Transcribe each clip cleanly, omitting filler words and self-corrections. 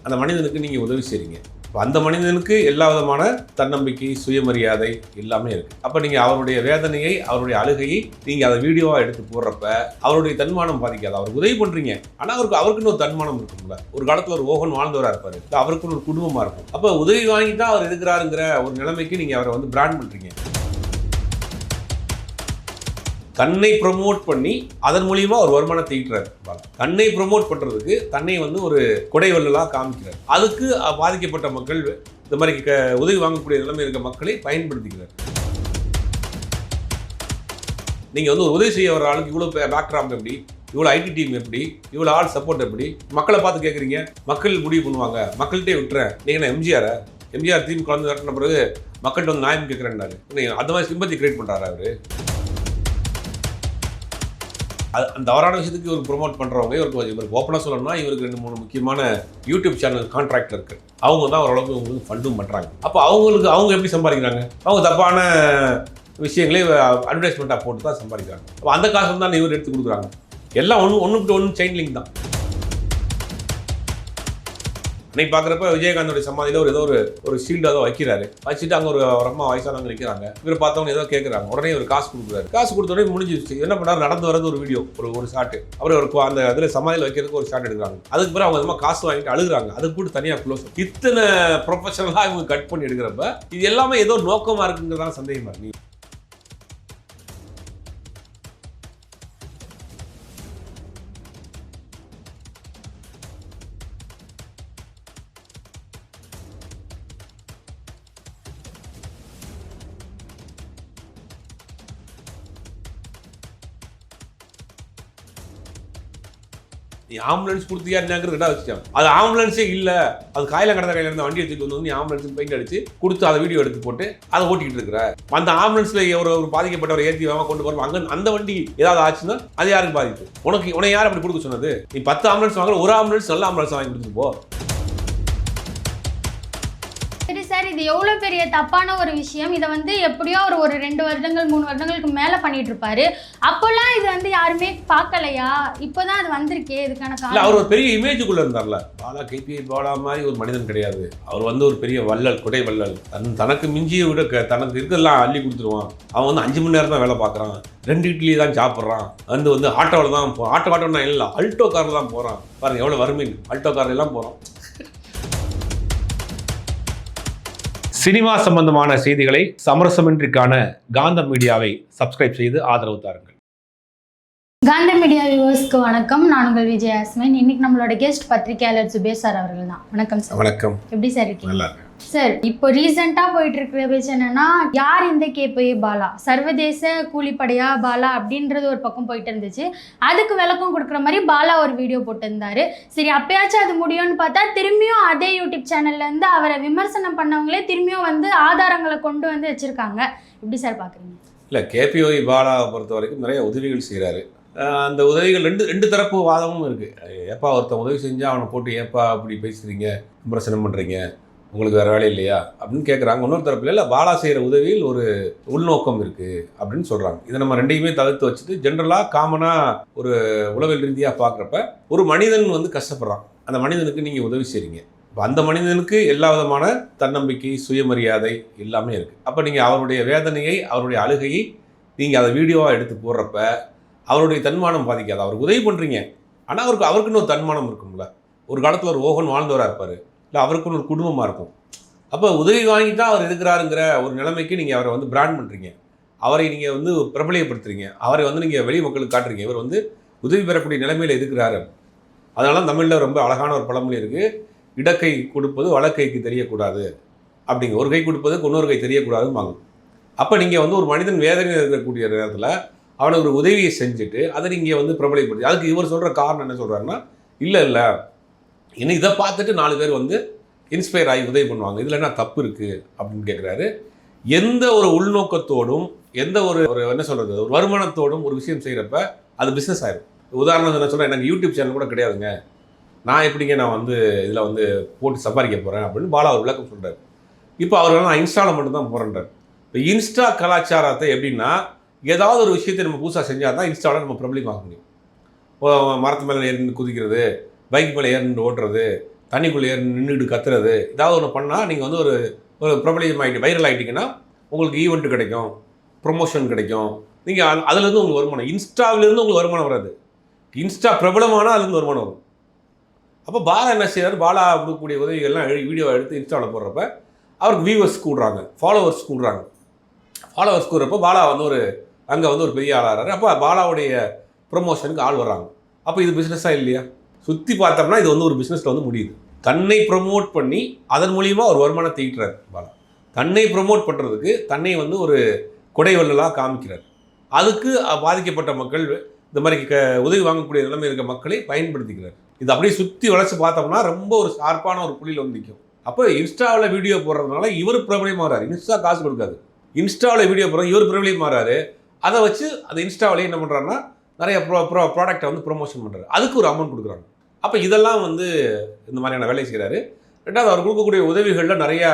அந்த மனிதனுக்கு நீங்கள் உதவி செய்கிறீங்க. இப்போ அந்த மனிதனுக்கு எல்லா விதமான தன்னம்பிக்கை, சுயமரியாதை எல்லாமே இருக்குது. அப்போ நீங்கள் அவருடைய வேதனையை, அவருடைய அழுகையை நீங்கள் அதை வீடியோவாக எடுத்து போடுறப்ப அவருடைய தன்மானம் பாதிக்காது. அவருக்கு உதவி பண்ணுறீங்க, ஆனால் அவருக்குன்னு ஒரு தன்மானம் இருக்கும்ல. ஒரு காலத்தில் ஒரு ஓகன் வாழ்ந்தவராக இருப்பார், அவருக்குன்னு ஒரு குடும்பமாக இருக்கும். அப்போ உதவி வாங்கி தான் அவர் இருக்கிறாருங்கிற ஒரு நிலைமைக்கு நீங்கள் அவரை வந்து பிராண்ட் பண்ணுறீங்க. தன்னை ப்ரமோட் பண்ணி அதன் மூலியமா ஒரு வருமானத்தை ஈட்டுறாரு. தன்னை ப்ரமோட் பண்றதுக்கு தன்னை வந்து ஒரு கொடைவள்ளலாக காமிக்கிறார். அதுக்கு பாதிக்கப்பட்ட மக்கள் இந்த மாதிரி உதவி வாங்கக்கூடிய நிலைமை இருக்க மக்களை பயன்படுத்திக்கிறார். நீங்க வந்து ஒரு உதவி செய்ய வர ஆளுக்கு இவ்வளவு பேக்ராப் எப்படி, இவ்வளவு ஐடி டீம் எப்படி, இவ்வளவு ஆள் சப்போர்ட் எப்படி, மக்களை பார்த்து கேட்குறீங்க. மக்கள் முடிவு பண்ணுவாங்க, மக்கள்கிட்டே விட்டுறேன். நீங்க என்ன எம்ஜிஆர் திமுக வந்து கட்டின பிறகு மக்கள்கிட்ட வந்து நியாயம் கேட்குறேன்னாரு. அந்த மாதிரி சிம்பத்தி கிரியேட் பண்றாரு அவரு. அந்த தவறான விஷயத்துக்கு இவர் ப்ரொமோட் பண்ணுறவங்க, இவருக்கு ஓப்பனாக சொல்லணும்னா இவருக்கு 2-3 முக்கியமான யூடியூப் சேனல் கான்ட்ராக்டில் இருக்குது. அவங்க தான் ஓரளவுக்கு உங்களுக்கு ஃபண்டும் பண்ணுறாங்க. அப்போ அவங்க எப்படி சம்பாதிக்கிறாங்க? அவங்க தப்பான விஷயங்களே அட்வர்டைஸ்மெண்ட்டாக போட்டு தான் சம்பாதிக்கிறாங்க. அப்போ அந்த காசு தான் இவர் எடுத்து கொடுக்குறாங்க. எல்லாம் ஒன்றுக்கு ஒன்று செயின் லிங்க் தான். அன்னைக்கு பார்க்குறப்ப விஜயகாந்தோடைய சமாதியில் ஏதோ ஒரு ஷீல்டு ஏதோ வைக்கிறாரு. வச்சுட்டு அங்கே ஒரு அம்மா வயசானவங்க நிற்கிறாங்க. இவர் பார்த்தவங்க ஏதோ கேட்குறாங்க. உடனே ஒரு காசு கொடுக்குறாரு. காசு கொடுத்தோடனே முடிஞ்சிருச்சு. என்ன பண்ணாரு, நடந்து வரது ஒரு வீடியோ, ஒரு ஷாட்டு. அப்புறம் அந்த இதில் சமாதியில் வைக்கிறதுக்கு ஒரு ஷாட் எடுக்கிறாங்க. அதுக்கு பிறகு அவங்க காசு வாங்கிட்டு அழுகுறாங்க. அதுக்கு கூட தனியாக க்ளோஸ். இத்தனை ப்ரொஃபஷனலாக இவங்க கட் பண்ணி எடுக்கிறப்ப இது எல்லாமே ஏதோ நோக்கமாக இருக்குங்கிறதான சந்தேகமா இருக்கு. நீ ஆம்புலன்ஸ் கொடுத்தியா என்னங்கிறது ரெண்டாவது வச்சுட்டாங்க. அது ஆம்புலன்ஸே இல்லை, அது காயில கடந்த கையில இருந்த வண்டி எடுத்துட்டு வந்து நீ ஆம்புலன்ஸ் பெயிண்ட் அடிச்சு கொடுத்து அதை வீடியோ எடுத்து போட்டு அதை ஓட்டிக்கிட்டு இருக்கிற. அந்த ஆம்புலன்ஸ்ல ஒரு பாதிக்கப்பட்டவரை ஏற்றி வேகமாக கொண்டு போறோம். அங்கே அந்த வண்டி ஏதாவது ஆச்சுன்னா அது யாருக்கு பாதிப்பு? உன்னை யார் அப்படி கொடுக்க சொன்னது? நீ 10 ஆம்புலன்ஸ் வாங்கல, ஒரு ஆம்புலன்ஸ் நல்ல ஆம்புலன்ஸ் வாங்கி கொடுத்துட்டு போ. சரி சார், இது எவ்வளோ பெரிய தப்பான ஒரு விஷயம். இதை வந்து எப்படியோ ஒரு 2 வருடங்கள் 3 வருடங்களுக்கு மேலே பண்ணிட்டு இருப்பாரு. அப்போல்லாம் இது வந்து யாருமே பார்க்கலையா? இப்போதான் அது வந்திருக்கே. இதுக்கான காரணம் அவர் ஒரு பெரிய இமேஜுக்குள்ள இருந்தார்ல. KPI பாலா மாதிரி ஒரு மனிதன் கிடையாது. அவர் வந்து ஒரு பெரிய வள்ளல், குடை வள்ளல். தனக்கு மிஞ்சிய விட தனக்கு இருக்கிறதெல்லாம் அள்ளி கொடுத்துருவான். அவன் வந்து 5 மணி நேரம் தான் வேலை பார்க்குறான், 2 இட்லி தான் சாப்பிட்றான். வந்து ஆட்டோவில் தான் ஆட்டோன்னா இல்லை, அல்டோ காரில் தான் போகிறான். பாருங்க எவ்வளோ வறுமைன்னு, அல்டோ காரில் எல்லாம் போகிறான். சினிமா சம்பந்தமான செய்திகளை சமரசமின்றி காண காந்தம் மீடியாவை சப்ஸ்கிரைப் செய்து ஆதரவு தாருங்கள். காந்தம் மீடியா வியூவர்ஸ்க்கு வணக்கம். நான் உங்கள் விஜய் ஆஸ்மின். இன்னைக்கு நம்மளோட கெஸ்ட் பத்திரிகையாளர் சுபேஷ் சார் அவர்கள் தான். வணக்கம் சார். வணக்கம். எப்படி சார் இருக்கீங்க? நல்லா. சார், இப்போ ரீசெண்டாக போயிட்டு இருக்கிற பேச்சு என்னன்னா, யார் இந்த KPI பாலா, சர்வதேச கூலிப்படையா பாலா அப்படின்றது ஒரு பக்கம் போயிட்டு இருந்துச்சு. அதுக்கு விளக்கம் கொடுக்குற மாதிரி பாலா ஒரு வீடியோ போட்டிருந்தாரு. சரி, அப்பயாச்சும் அது முடியும்னு பார்த்தா திரும்பியும் அதே யூடியூப் சேனல்ல இருந்து அவரை விமர்சனம் பண்ணவங்களே திரும்பியும் வந்து ஆதாரங்களை கொண்டு வந்து வச்சிருக்காங்க. எப்படி சார் பார்க்குறீங்க? இல்லை, KPI பாலாவை பொறுத்த வரைக்கும் நிறைய உதவிகள் செய்கிறாரு. அந்த உதவிகள் ரெண்டு தரப்பு வாதமும் இருக்குது. ஏப்பா ஒருத்தன் உதவி செஞ்சால் அவனை போட்டு ஏப்பா அப்படி பேசுகிறீங்க, விமர்சனம் பண்ணுறீங்க, உங்களுக்கு வேறு வேலை இல்லையா அப்படின்னு கேட்குறாங்க. இன்னொரு தரப்பில் இல்லை, பாலா செய்கிற உதவியில் ஒரு உள்நோக்கம் இருக்குது அப்படின்னு சொல்கிறாங்க. இதை நம்ம ரெண்டையுமே தவிர்த்து வச்சுட்டு ஜென்ரலாக காமனாக ஒரு உளவியல் ரீதியாக பார்க்குறப்ப ஒரு மனிதன் வந்து கஷ்டப்படுறான், அந்த மனிதனுக்கு நீங்கள் உதவி செய்கிறீங்க. இப்போ அந்த மனிதனுக்கு எல்லா விதமான தன்னம்பிக்கை, சுயமரியாதை எல்லாமே இருக்குது. அப்போ நீங்கள் அவருடைய வேதனையை, அவருடைய அழுகையை நீங்கள் அதை வீடியோவாக எடுத்து போடுறப்ப அவருடைய தன்மானம் பாதிக்காது. அவருக்கு உதவி பண்ணுறீங்க, ஆனால் அவருக்குன்னு ஒரு தன்மானம் இருக்கும்ல. ஒரு காலத்தில் ஒரு ஓகன் வாழ்ந்தவராக இருப்பார், இல்லை அவருக்குன்னு ஒரு குடும்பமாக இருக்கும். அப்போ உதவி வாங்கி தான் அவர் இருக்கிறாருங்கிற ஒரு நிலைமைக்கு நீங்கள் அவரை வந்து பிராண்ட் பண்ணுறீங்க. அவரை நீங்கள் வந்து பிரபலியப்படுத்துறீங்க. அவரை வந்து நீங்கள் வெளி மக்களுக்கு காட்டுறீங்க, இவர் வந்து உதவி பெறக்கூடிய நிலைமையில் இருக்கிறாரு. அதனால தமிழில் ரொம்ப அழகான ஒரு பழமொழி இருக்குது, இடக்கை கொடுப்பது வலக்கைக்கு தெரியக்கூடாது அப்படிங்க. ஒரு கை கொடுப்பதுக்கு இன்னொரு கை தெரியக்கூடாதுன்னு. அப்போ நீங்கள் வந்து ஒரு மனிதன் வேதனையில் இருக்கக்கூடிய நேரத்தில் அவனுக்கு ஒரு உதவியை செஞ்சுட்டு அதை நீங்கள் வந்து பிரபலியப்படுத்தி, அதுக்கு இவர் சொல்கிற காரணம் என்ன சொல்கிறாருன்னா, இல்லை இன்னும் இதை பார்த்துட்டு 4 பேர் வந்து இன்ஸ்பயர் ஆகி உதவி பண்ணுவாங்க, இதில் என்ன தப்பு இருக்குது அப்படின்னு கேட்குறாரு. எந்த ஒரு உள்நோக்கத்தோடும், எந்த ஒரு என்ன சொல்கிறது, ஒரு வருமானத்தோடும் ஒரு விஷயம் செய்கிறப்ப அது பிஸ்னஸ் ஆகிடும். உதாரணம் என்ன சொல்கிறேன், எனக்கு யூடியூப் சேனல் கூட கிடையாதுங்க, நான் எப்படிங்க நான் வந்து இதில் வந்து போட்டு சம்பாதிக்க போகிறேன் அப்படின்னு பாலா ஒரு விளக்கம் சொல்கிறார். இப்போ அவர் நான் இன்ஸ்டாவில் மட்டும்தான் போகிறேன்றார். இப்போ இன்ஸ்டா கலாச்சாரத்தை எப்படின்னா, ஏதாவது ஒரு விஷயத்தை நம்ம புதுசாக செஞ்சால் தான் இன்ஸ்டாவில் நம்ம பிரபலியம் ஆக முடியும். மரத்து மேலே ஏறிந்து குதிக்கிறது, பைக் மேலே ஏறிந்து ஓட்டுறது, தண்ணிக்குள்ளேயே நின்றுட்டு கத்துறது, ஏதாவது ஒன்று பண்ணால் நீங்கள் வந்து ஒரு பிரபலியம் வைரல் ஆகிட்டிங்கன்னா உங்களுக்கு ஈவெண்ட் கிடைக்கும், ப்ரொமோஷன் கிடைக்கும். நீங்கள் அதுலேருந்து உங்களுக்கு வருமானம், இன்ஸ்டாவிலேருந்து உங்களுக்கு வருமானம் வராது, இன்ஸ்டா பிரபலமானால் அதுலேருந்து வருமானம் வரும். அப்போ பாலா என்ன செய்கிறார், பாலா கொடுக்கக்கூடிய உதவிகள்லாம் வீடியோ எடுத்து இன்ஸ்டாவில் போடுறப்ப அவருக்கு வியூவர்ஸ் கூடுறாங்க, ஃபாலோவர்ஸ் கூடுறாங்க. ஃபாலோவர்ஸ் கூடுறப்போ பாலா வந்து அங்கே வந்து ஒரு பெரிய ஆளாகிறாரு. அப்போ பாலாவுடைய ப்ரொமோஷனுக்கு ஆள் வர்றாங்க. அப்போ இது பிஸ்னஸாக இல்லையா? சுற்றி பார்த்தோம்னா இது வந்து ஒரு பிஸ்னஸில் வந்து முடியுது. தன்னை ப்ரொமோட் பண்ணி அதன் மூலியமாக ஒரு வருமானத்தை ஈட்டுறாரு பாலா. தன்னை ப்ரொமோட் பண்ணுறதுக்கு தன்னை வந்து ஒரு கொடைவள்ளலாக காமிக்கிறார். அதுக்கு பாதிக்கப்பட்ட மக்கள், இந்த மாதிரி உதவி வாங்கக்கூடிய நிலைமை இருக்க மக்களை பயன்படுத்திக்கிறார். இது அப்படியே சுற்றி வளைச்சு பார்த்தோம்னா ரொம்ப ஒரு ஷார்ப்பான ஒரு புள்ளியில் வந்து நிற்கும். அப்போ இன்ஸ்டாவில் வீடியோ போடுறதுனால இவர் பிரபலியமாகறாரு. இன்ஸ்டா காசு கொடுக்காது, இன்ஸ்டாவில் வீடியோ போடுறது இவர் பிரபலியமாகறாரு. அதை வச்சு அந்த இன்ஸ்டாவிலேயே என்ன பண்ணுறாருன்னா நிறைய ப்ராடக்டை வந்து ப்ரொமோஷன் பண்ணுறாரு. அதுக்கு ஒரு அமௌண்ட் கொடுக்குறாங்க. அப்போ இதெல்லாம் வந்து இந்த மாதிரியான வேலை செய்கிறாரு. ரெண்டாவது அவர் கொடுக்கக்கூடிய உதவிகளில் நிறையா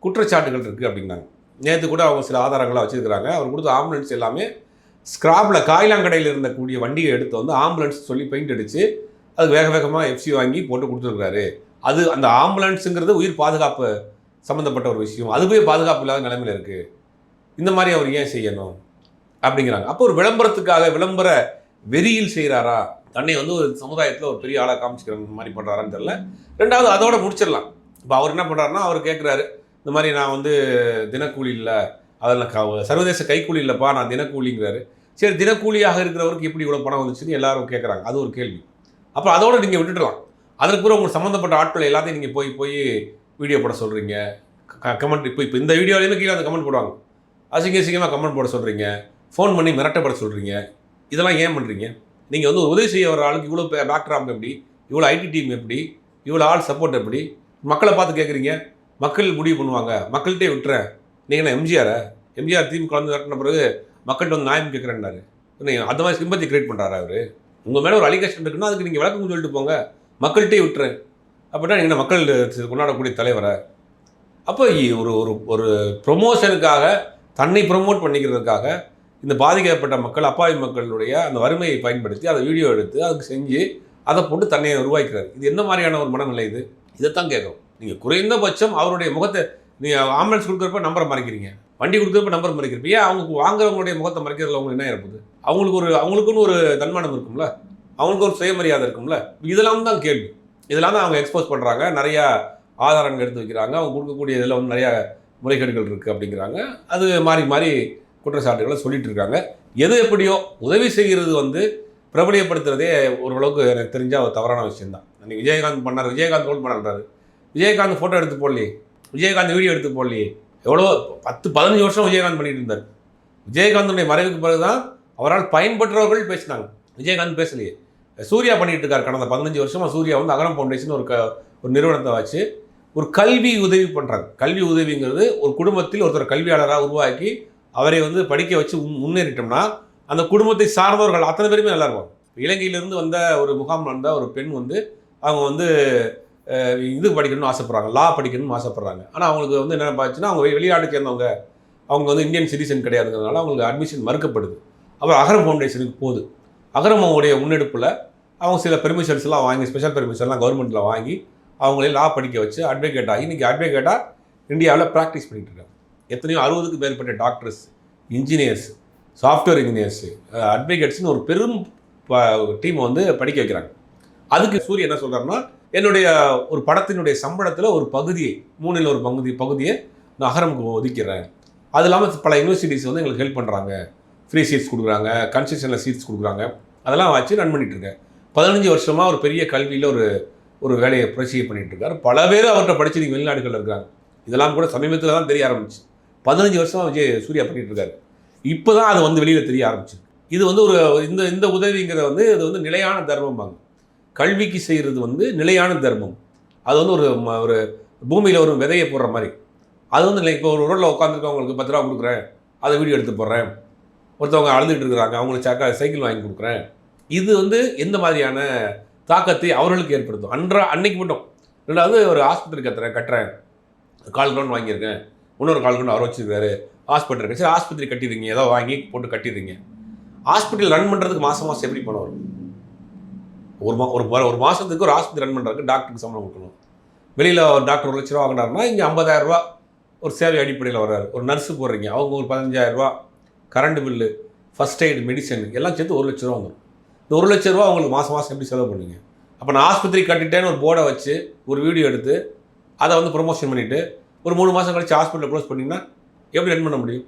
குற்றச்சாட்டுகள் இருக்குது அப்படிங்கிறாங்க. நேற்று கூட அவங்க சில ஆதாரங்களாக வச்சுருக்கிறாங்க. அவர் கொடுத்த ஆம்புலன்ஸ் எல்லாமே ஸ்கிராப்பில் காயிலாங்கடையில் இருந்தக்கூடிய வண்டியை எடுத்து வந்து ஆம்புலன்ஸ் சொல்லி பெயிண்ட் அடித்து அதுக்கு வேக வேகமாக எஃப்சி வாங்கி போட்டு கொடுத்துருக்குறாரு. அது அந்த ஆம்புலன்ஸுங்கிறது உயிர் பாதுகாப்பு சம்மந்தப்பட்ட ஒரு விஷயம், அதுவே பாதுகாப்பு இல்லாத நிலைமையில் இருக்குது. இந்த மாதிரி அவர் ஏன் செய்யணும் அப்படிங்கிறாங்க. அப்போ ஒரு விளம்பரத்துக்காக விளம்பர வெறியில் செய்கிறாரா, தன்னை வந்து ஒரு சமுதாயத்தில் ஒரு பெரிய ஆளாக காமிச்சிக்கிற மாதிரி பண்ணுறாரான்னு தெரியல. ரெண்டாவது அதோட முடிச்சிடலாம். இப்போ அவர் என்ன பண்ணுறாருன்னா, அவர் கேட்குறாரு, இந்த மாதிரி நான் வந்து தினக்கூலி இல்லை, அதில் சர்வதேச கைக்கூலி இல்லைப்பா, நான் தினக்கூலிங்கிறாரு. சரி, தினக்கூலியாக இருக்கிறவருக்கு எப்படி இவ்வளோ பணம் வந்துச்சுன்னு எல்லாரும் கேட்குறாங்க. அது ஒரு கேள்வி. அப்புறம் அதோடு நீங்கள் விட்டுடலாம். அதற்கு பிறகு உங்களுக்கு சம்மந்தப்பட்ட ஆட்கள் எல்லாத்தையும் நீங்கள் போய் வீடியோ போட சொல்கிறீங்க, கமெண்ட் இப்போ இந்த வீடியோலேயுமே கீழே அந்த கமெண்ட் போடுவாங்க, அசிங்கமாக கமெண்ட் போட சொல்கிறீங்க, ஃபோன் பண்ணி மிரட்டப்பட சொல்கிறீங்க. இதெல்லாம் ஏன் பண்ணுறீங்க? நீங்கள் வந்து ஒரு உதவி செய்ய வர ஆளுக்கு இவ்வளோ பேக்ராப் எப்படி, இவ்வளோ ஐடி டீம் எப்படி, இவ்வளோ ஆள் சப்போர்ட் எப்படி, மக்களை பார்த்து கேட்குறீங்க. மக்கள் முடிவு பண்ணுவாங்க, மக்கள்கிட்டே விட்டுறேன். நீங்கள் என்ன எம்ஜிஆர் திமுக கலந்து கட்டின பிறகு மக்கள்கிட்ட வந்து நியாயம் கேட்குறேன்னாரு. நீங்கள் அந்த மாதிரி சிம்பத்தி கிரியேட் பண்ணுறாரு அவர். உங்கள் மேலே ஒரு அலிகேஷன் இருக்குன்னா அதுக்கு நீங்கள் விளக்கம் சொல்லிட்டு போங்க, மக்கள்கிட்டே விட்டுறேன் அப்படின்னா நீங்கள் மக்கள் கொண்டாடக்கூடிய தலைவரை. அப்போ ஒரு ப்ரொமோஷனுக்காக, தன்னை ப்ரொமோட் பண்ணிக்கிறதுக்காக இந்த பாதிக்கப்பட்ட மக்கள், அப்பாவி மக்களுடைய அந்த வறுமையை பயன்படுத்தி அதை வீடியோ எடுத்து அதுக்கு செஞ்சு அதை போட்டு தன்னை உருவாக்கிறார். இது என்ன மாதிரியான ஒரு மனநிலை இது? இதைத்தான் கேட்கும். நீங்கள் குறைந்தபட்சம் அவருடைய முகத்தை, நீங்கள் ஆம்புலன்ஸ் கொடுக்குறப்ப நம்பரை மறைக்கிறீங்க, வண்டி கொடுக்குறப்ப நம்பர் மறைக்கிறப்ப, ஏன் அவங்க வாங்குறவங்களுடைய முகத்தை மறைக்கிறதுல அவங்களுக்கு என்ன இருப்பது? அவங்களுக்குன்னு ஒரு தன்மானம் இருக்கும்ல, அவங்களுக்கு ஒரு சுயமரியாதை இருக்கும்ல. இதெல்லாம் தான் கேள்வி. இதெல்லாம் தான் அவங்க எக்ஸ்போஸ் பண்ணுறாங்க. நிறையா ஆதாரங்கள் எடுத்து வைக்கிறாங்க. அவங்க கொடுக்கக்கூடிய இதில் வந்து நிறையா முறைகேடுகள் இருக்குது அப்படிங்கிறாங்க. அது மாறி குற்றச்சாட்டுகளை சொல்லிட்டு இருக்காங்க. எது எப்படியோ உதவி செய்கிறது வந்து பிரபலியப்படுத்துறதே ஓரளவுக்கு எனக்கு தெரிஞ்சால் ஒரு தவறான விஷயம்தான். அன்றைக்கி விஜயகாந்த் பண்ணார், விஜயகாந்த் ரோல் பண்ணுறாரு. விஜயகாந்த் ஃபோட்டோ எடுத்து போடலையே, விஜயகாந்த் வீடியோ எடுத்து போடலையே. எவ்வளோ 10-15 வருஷம் விஜயகாந்த் பண்ணிட்டு இருந்தார். விஜயகாந்தனுடைய மறைவுக்கு பிறகு தான் அவரால் பயன்பெற்றவர்கள் பேசினாங்க. விஜயகாந்த் பேசலையே. சூர்யா பண்ணிகிட்டு இருக்கார். கடந்த 15 வருஷமாக சூர்யா வந்து அகரம் ஃபவுண்டேஷன் ஒரு நிறுவனத்தை வச்சு ஒரு கல்வி உதவி பண்ணுறாங்க. கல்வி உதவிங்கிறது ஒரு குடும்பத்தில் ஒருத்தர் கல்வியாளராக உருவாக்கி அவரை வந்து படிக்க வச்சு முன்னேறிட்டோம்னா அந்த குடும்பத்தை சார்ந்தவர்கள் அத்தனை பேருமே நல்லா இருப்பாங்க. இலங்கையிலேருந்து வந்த ஒரு முகாம் வந்த ஒரு பெண் வந்து அவங்க வந்து இது படிக்கணும்னு ஆசைப்பட்றாங்க, லா படிக்கணும்னு ஆசைப்பட்றாங்க. ஆனால் அவங்களுக்கு வந்து என்ன பார்த்துச்சுன்னா, அவங்க வெளிநாட்டுக்கு சேர்ந்தவங்க, அவங்க வந்து இந்தியன் சிட்டிசன் கிடையாதுங்கிறதுனால அவங்களுக்கு அட்மிஷன் மறுக்கப்படுது. அப்புறம் அகரம் ஃபவுண்டேஷனுக்கு போகுது. அகரமோடைய முன்னெடுப்பில் அவங்க சில பெர்மிஷன்ஸ்லாம் வாங்கி, ஸ்பெஷல் பெர்மிஷன்லாம் கவர்மெண்ட்டில் வாங்கி அவங்களே லா படிக்க வச்சு அட்வொகேட் ஆகி இன்றைக்கி அட்வொகேட்டாக இந்தியாவில் ப்ராக்டிஸ் பண்ணிகிட்டு இருக்காங்க. எத்தனையோ 60க்கு மேற்பட்ட டாக்டர்ஸ், இன்ஜினியர்ஸ், சாஃப்ட்வேர் இன்ஜினியர்ஸ், அட்வொகேட்ஸ்னு ஒரு பெரும் டீமை வந்து படிக்க வைக்கிறாங்க. அதுக்கு சூரிய என்ன சொல்கிறாருன்னா, என்னுடைய ஒரு படத்தினுடைய சம்பளத்தில் ஒரு பகுதியை, 3ல் ஒரு பகுதியை நான் அகரமுக்கு ஒதுக்கிறேன். அது இல்லாமல் பல யூனிவர்சிட்டிஸ் வந்து எங்களுக்கு ஹெல்ப் பண்ணுறாங்க, ஃப்ரீ சீட்ஸ் கொடுக்குறாங்க, கன்செஷனில் சீட்ஸ் கொடுக்குறாங்க. அதெல்லாம் வச்சு ரன் பண்ணிகிட்ருக்கேன். 15 வருஷமாக ஒரு பெரிய கல்வியில் ஒரு வேலையை புரட்சியை பண்ணிகிட்ருக்காரு. பல பேர் அவர்கிட்ட படித்து நீங்கள் வெளிநாடுகளில் இருக்காங்க. இதெல்லாம் கூட சமீபத்தில் தான் தெரிய ஆரம்பிச்சு. 15 வருஷமாக சூர்யா பண்ணிகிட்ருக்காரு. இப்போ தான் அது வந்து வெளியில் தெரிய ஆரம்பிச்சு. இது வந்து இந்த உதவிங்கிறத வந்து இது வந்து நிலையான தர்மம்பாங்க. கல்விக்கு செய்கிறது வந்து நிலையான தர்மம். அது வந்து ஒரு பூமியில் ஒரு விதையை போடுற மாதிரி. அது வந்து இப்போ ஒரு ரோட்டில் உட்காந்துருக்கவங்களுக்கு 10 ரூபா கொடுக்குறேன், அதை வீடியோ எடுத்து போடுறேன். ஒருத்தவங்க அழுதுகிட்டு இருக்கிறாங்க, அவங்களுக்கு சைக்கிள் வாங்கி கொடுக்குறேன். இது வந்து எந்த மாதிரியான தாக்கத்தை அவர்களுக்கு ஏற்படுத்தும்? அன்னைக்கு மட்டும். ரெண்டாவது, ஒரு ஆஸ்பத்திரி கட்டுறேன், கால் கிரவுண்ட் வாங்கியிருக்கேன், இன்னொரு கால் கிரவுண்ட் அவர் வச்சுருக்காரு, ஹாஸ்பிட்டல் இருக்குது, சரி ஆஸ்பத்திரி கட்டிடுறீங்க, ஏதோ வாங்கி போட்டு கட்டிடுறீங்க. ஹாஸ்பிட்டல் ரன் பண்ணுறதுக்கு மாதம் எப்படி பணம் வரும்? ஒரு மாதத்துக்கு ஒரு ஆஸ்பத்திரி ரன் பண்ணுறதுக்கு டாக்டருக்கு சம்பளம் கொடுக்கணும், வெளியில் ஒரு டாக்டர் 1 லட்ச ரூபா வாங்கினாருன்னா இங்கே 50,000 ரூபா ஒரு சேவை அடிப்படையில் வர்றாரு. ஒரு நர்ஸு போடுறீங்க, அவங்க ஒரு 15,000 ரூபா, current bill, first aid, medicine எல்லாம் சேர்த்து 1 லட்ச ரூபா வந்துடும். இந்த 1 லட்ச ரூபா உங்களுக்கு மாதம் மாதம் எப்படி செலவு பண்ணுவீங்க? அப்போ நான் ஆஸ்பத்திரி கட்டிட்டேன்னு ஒரு போர்டை வச்சு ஒரு வீடியோ எடுத்து அதை வந்து ப்ரொமோஷன் பண்ணிவிட்டு ஒரு 3 மாதம் கழிச்சு ஹாஸ்பிட்டலில் க்ளோஸ் பண்ணிங்கன்னா எப்படி ரன் பண்ண முடியும்?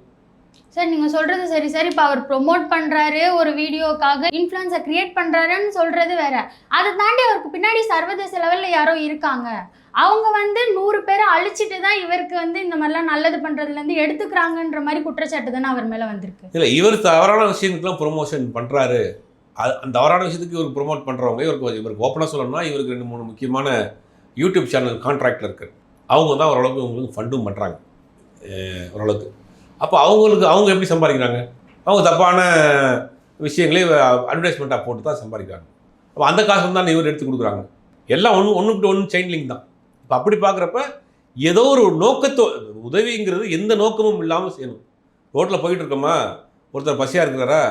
சார் நீங்கள் சொல்கிறது சரி சார். இப்போ அவர் ப்ரொமோட் பண்ணுறாரு, ஒரு வீடியோக்காக இன்ஃப்ளூயன்ஸை க்ரியேட் பண்ணுறாருன்னு சொல்கிறது வேற. அதை தாண்டி அவருக்கு பின்னாடி சர்வதேச லெவலில் யாரோ இருக்காங்க. அவங்க வந்து 100 பேரை அழிச்சிட்டு தான் இவருக்கு வந்து இந்த மாதிரிலாம் நல்லது பண்ணுறதுலேருந்து எடுத்துக்கிறாங்கன்ற மாதிரி குற்றச்சாட்டு தானே அவர் மேலே வந்திருக்கு. இல்லை, இவர் தவறான விஷயத்துக்குலாம் ப்ரொமோஷன் பண்ணுறாரு. அந்த தவறான விஷயத்துக்கு இவருக்கு ப்ரொமோட் பண்ணுறவங்க இவருக்கு ஓப்பனாக சொல்லணும்னா இவருக்கு 2-3 முக்கியமான யூடியூப் சேனல் கான்ட்ராக்டில் இருக்குது. அவங்க தான் ஓரளவுக்கு உங்களுக்கு ஃபண்டும் பண்ணுறாங்க ஓரளவுக்கு. அப்போ அவங்க எப்படி சம்பாதிக்கிறாங்க? அவங்க தப்பான விஷயங்களே அட்வர்டைஸ்மெண்ட்டாக போட்டு தான் சம்பாதிக்கிறாங்க. அப்போ அந்த காசு தான் இவர் எடுத்து கொடுக்குறாங்க. எல்லாம் ஒன்றுக்கிட்ட ஒன்று செயின் லிங்க் தான். இப்போ அப்படி பார்க்குறப்ப ஏதோ ஒரு உதவிங்கிறது எந்த நோக்கமும் இல்லாமல் செய்யணும். ரோட்டில் போயிட்டு இருக்கோமா, ஒருத்தர் பசியாக இருக்கிறாரா,